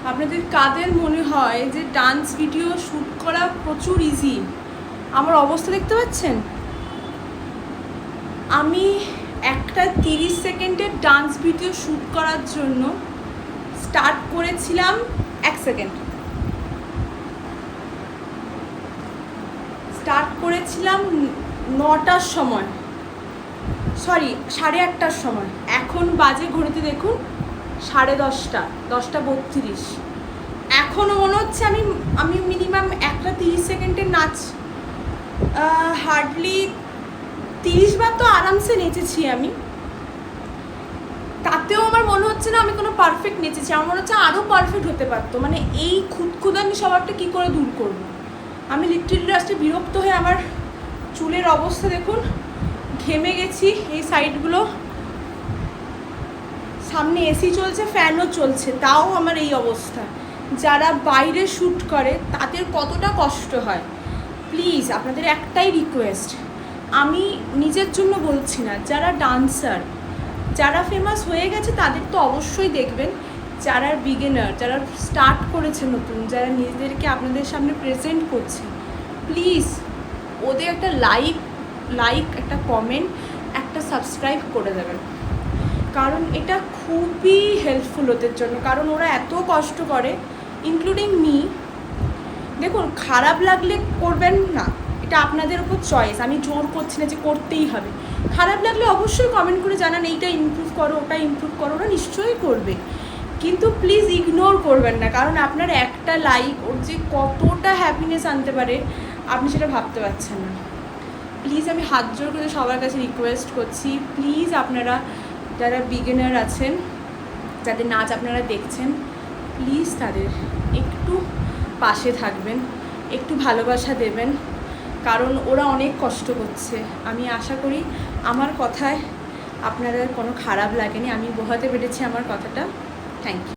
আপনাদের কাদের মনে হয় যে ডান্স ভিডিও শ্যুট করা প্রচুর ইজি? আমার অবস্থা দেখতে পাচ্ছেন? আমি একটা 30 সেকেন্ডের ডান্স ভিডিও শ্যুট করার জন্য স্টার্ট করেছিলাম 1 সেকেন্ড, স্টার্ট করেছিলাম 9টার সময়, সরি 8:30টার সময়। এখন বাজে ঘড়িতে দেখুন 10:30, 10:32। এখনও মনে হচ্ছে আমি মিনিমাম একটা 30 সেকেন্ডের নাচ হার্ডলি 30 বার তো আরামসে নেচেছি আমি। তাতেও আমার মনে হচ্ছে না আমি কোনো পারফেক্ট নেচেছি, আমার মনে হচ্ছে আরও পারফেক্ট হতে পারতো। মানে এই খুদখুদানি স্বভাবটা কী করে দূর করবো? আমি লিটারালি লাস্টে বিরক্ত হয়ে আমার চুলের অবস্থা দেখুন, ঘেমে গেছি এই সাইডগুলো, সামনে এসি চলছে, ফ্যানও চলছে, তাও আমার এই অবস্থা। যারা বাইরে শ্যুট করে তাদের কতটা কষ্ট হয়। প্লিজ আপনাদের একটাই রিকোয়েস্ট, আমি নিজের জন্য বলছি না, যারা ডান্সার, যারা ফেমাস হয়ে গেছে তাদের তো অবশ্যই দেখবেন। যারা বিগিনার, যারা স্টার্ট করেছে নতুন, যারা নিজেদেরকে আপনাদের সামনে প্রেজেন্ট করছে, প্লিজ ওদের একটা লাইক, একটা কমেন্ট, একটা সাবস্ক্রাইব করে দেবেন। কারণ এটা খুবই হেল্পফুল ওদের জন্য, কারণ ওরা এত কষ্ট করে, ইনক্লুডিং মি। দেখুন, খারাপ লাগলে করবেন না, এটা আপনাদের উপর চয়েস, আমি জোর করছি না যে করতেই হবে। খারাপ লাগলে অবশ্যই কমেন্ট করে জানান, এইটা ইমপ্রুভ করো, ওটা ইমপ্রুভ করো, ওরা নিশ্চয়ই করবে। কিন্তু প্লিজ ইগনোর করবেন না, কারণ আপনার একটা লাইক ওর যে কতটা হ্যাপিনেস আনতে পারে আপনি সেটা ভাবতে পারছেন না। প্লিজ আমি হাত জোর করে সবার কাছে রিকোয়েস্ট করছি, প্লিজ আপনারা যারা বিগিনার আছেন, যাদের নাচ আপনারা দেখছেন, প্লিজ তাদের একটু পাশে থাকবেন, একটু ভালোবাসা দেবেন, কারণ ওরা অনেক কষ্ট করছে। আমি আশা করি আমার কথায় আপনাদের কোনো খারাপ লাগেনি, আমি বোঝাতে পেরেছি আমার কথাটা। Thank you.